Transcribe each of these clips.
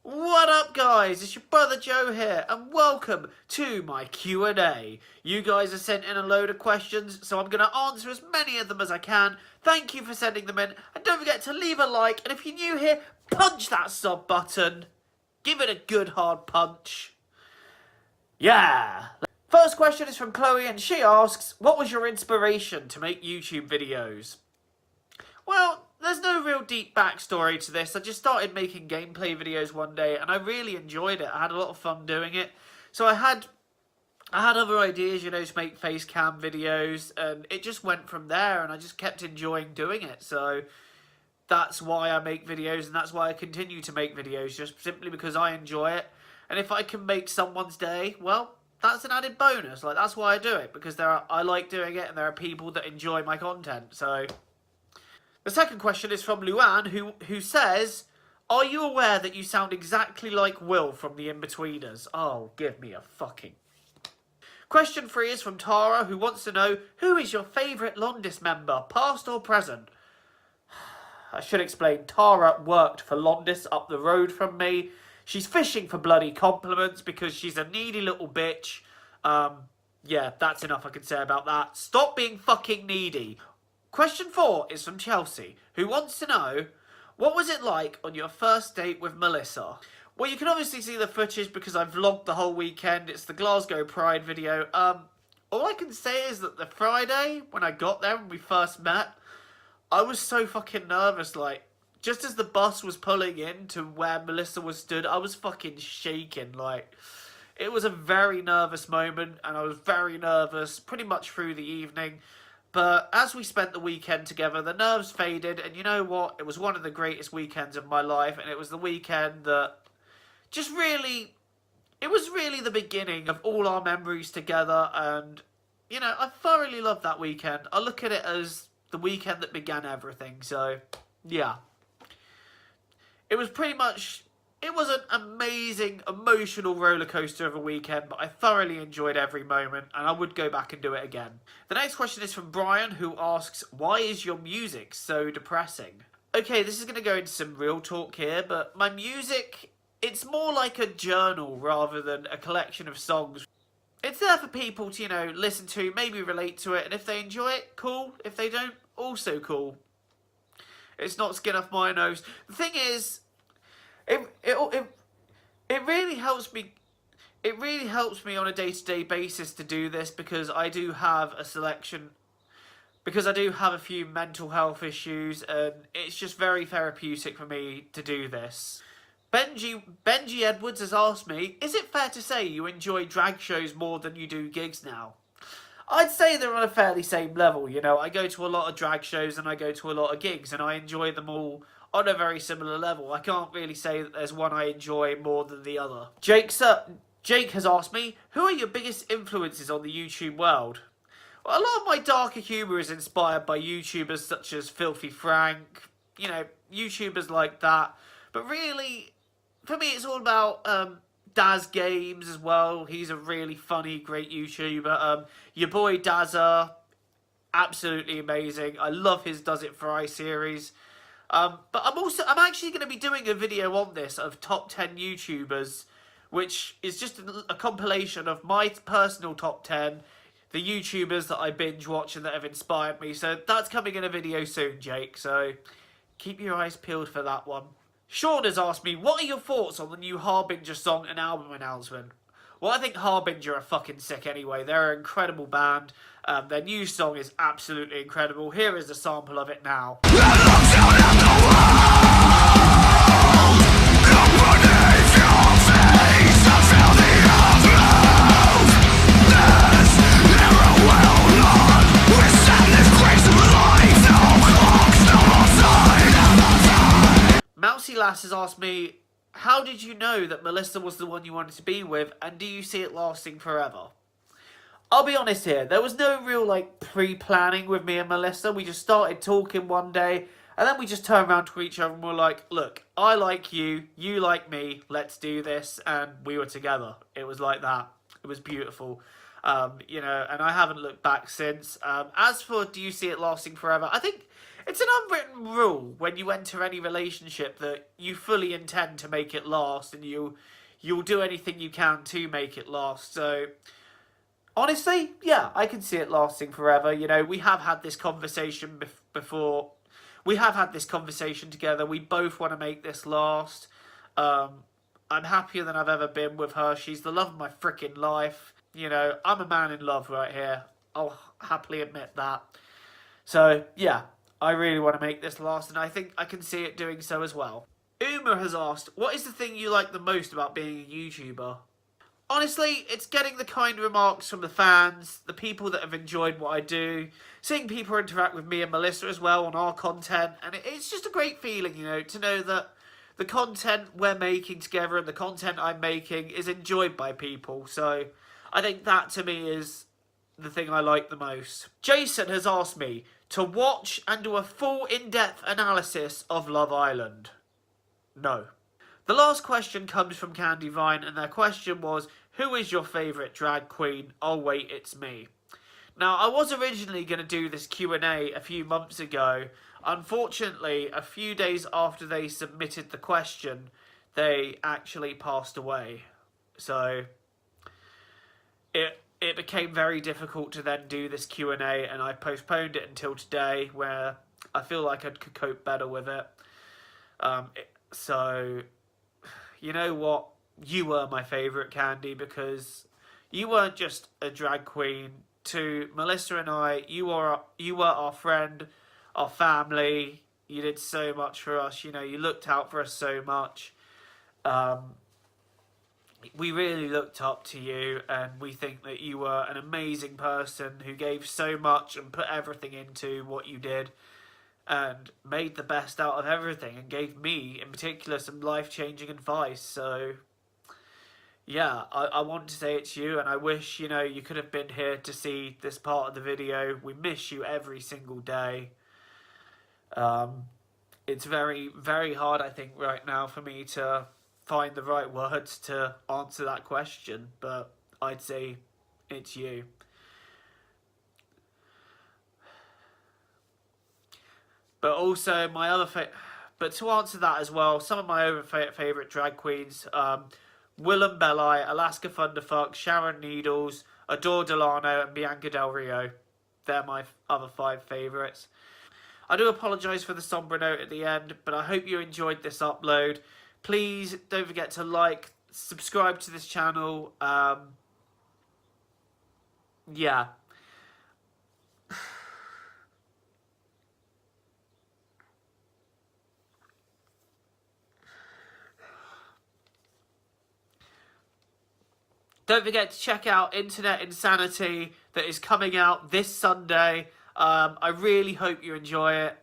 What up, guys? It's your brother Joe here, and welcome to my Q&A. You guys have sent in a load of questions, so I'm going to answer as many of them as I can. Thank you for sending them in, and don't forget to leave a like, and if you're new here, punch that sub button. Give it a good hard punch. Yeah! First question is from Chloe, and she asks, what was your inspiration to make YouTube videos? Well, there's no real deep backstory to this. I just started making gameplay videos one day and I really enjoyed it. I had a lot of fun doing it. So I had other ideas, to make face cam videos, and it just went from there and I just kept enjoying doing it. So that's why I make videos and that's why I continue to make videos, just simply because I enjoy it. And if I can make someone's day, well, that's an added bonus. Like, that's why I do it, because I like doing it and there are people that enjoy my content. So the second question is from Luann, who says, are you aware that you sound exactly like Will from The Inbetweeners? Oh, give me a fucking... Question 3 is from Tara, who wants to know, who is your favourite Londis member, past or present? I should explain, Tara worked for Londis up the road from me. She's fishing for bloody compliments because she's a needy little bitch. Yeah, that's enough I can say about that. Stop being fucking needy. Question 4 is from Chelsea, who wants to know, what was it like on your first date with Melissa? Well, you can obviously see the footage because I vlogged the whole weekend. It's the Glasgow Pride video. All I can say is that the Friday, when I got there, when we first met, I was so fucking nervous. Like, just as the bus was pulling in to where Melissa was stood, I was fucking shaking. Like, it was a very nervous moment, and I was very nervous pretty much through the evening. But as we spent the weekend together, the nerves faded, and you know what? It was one of the greatest weekends of my life, and it was the weekend that just really... It was really the beginning of all our memories together, and, I thoroughly loved that weekend. I look at it as the weekend that began everything, so, yeah. It was pretty much... It was an amazing, emotional roller coaster of a weekend, but I thoroughly enjoyed every moment, and I would go back and do it again. The next question is from Brian, who asks, why is your music so depressing? Okay, this is going to go into some real talk here, but my music, it's more like a journal rather than a collection of songs. It's there for people to, listen to, maybe relate to it, and if they enjoy it, cool. If they don't, also cool. It's not skin off my nose. The thing is, It really helps me. It really helps me on a day-to-day basis to do this because I do have a selection. Because I do have a few mental health issues, and it's just very therapeutic for me to do this. Benji Edwards has asked me, is it fair to say you enjoy drag shows more than you do gigs now? I'd say they're on a fairly same level, I go to a lot of drag shows and I go to a lot of gigs, and I enjoy them all on a very similar level. I can't really say that there's one I enjoy more than the other. Jake has asked me, who are your biggest influences on the YouTube world? Well, a lot of my darker humour is inspired by YouTubers such as Filthy Frank, YouTubers like that. But really, for me, it's all about Daz Games as well. He's a really funny, great YouTuber. Your boy Dazza, absolutely amazing. I love his Does It Fry series. But I'm actually going to be doing a video on this of top 10 YouTubers, which is just a compilation of my personal top 10, the YouTubers that I binge watch and that have inspired me. So that's coming in a video soon, Jake. So keep your eyes peeled for that one. Sean has asked me, what are your thoughts on the new Harbinger song and album announcement? Well, I think Harbinger are fucking sick anyway. They're an incredible band. Their new song is absolutely incredible. Here is a sample of it now. Mousy Lass has asked me, how did you know that Melissa was the one you wanted to be with, and do you see it lasting forever? I'll be honest here, there was no real pre-planning with me and Melissa. We just started talking one day, and then we just turned around to each other and were like, look, I like you, you like me, let's do this, and we were together. It was like that. It was beautiful. And I haven't looked back since. As for do you see it lasting forever, I think It's an unwritten rule when you enter any relationship that you fully intend to make it last, and you'll do anything you can to make it last. So honestly, yeah, I can see it lasting forever. You know, we have had this conversation before. We have had this conversation together. We both want to make this last. I'm happier than I've ever been with her. She's the love of my freaking life. You know, I'm a man in love right here. I'll happily admit that. So, yeah, I really want to make this last, and I think I can see it doing so as well. Uma has asked, what is the thing you like the most about being a YouTuber? Honestly, it's getting the kind remarks from the fans, the people that have enjoyed what I do, seeing people interact with me and Melissa as well on our content, and it's just a great feeling, you know, to know that the content we're making together and the content I'm making is enjoyed by people. So I think that to me is the thing I like the most. Jason has asked me to watch and do a full in-depth analysis of Love Island. No. The last question comes from Candy Vine, and their question was, who is your favourite drag queen? Oh wait, it's me. Now, I was originally going to do this Q&A a few months ago. Unfortunately, a few days after they submitted the question, they actually passed away. So it became very difficult to then do this Q&A, and I postponed it until today, where I feel like I could cope better with it. So, you know what? You were my favourite, Candy, because you weren't just a drag queen. To Melissa and I, you were our friend, our family. You did so much for us. You know, you looked out for us so much. We really looked up to you, and we think that you were an amazing person who gave so much and put everything into what you did and made the best out of everything, and gave me in particular some life-changing advice. So yeah, I want to say it's you, and I wish, you know, you could have been here to see this part of the video. We miss you every single day. It's very, very hard, I think, right now for me to find the right words to answer that question, but I'd say it's you. But also my other but to answer that as well, some of my other favourite drag queens, Willem Belli, Alaska Thunderfuck, Sharon Needles, Adore Delano, and Bianca Del Rio. They're my other 5 favourites. I do apologise for the sombre note at the end, but I hope you enjoyed this upload. Please don't forget to like, subscribe to this channel. Yeah. Don't forget to check out Internet Insanity that is coming out this Sunday. I really hope you enjoy it.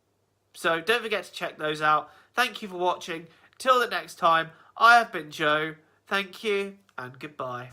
So don't forget to check those out. Thank you for watching. Till the next time, I have been Joe. Thank you and goodbye.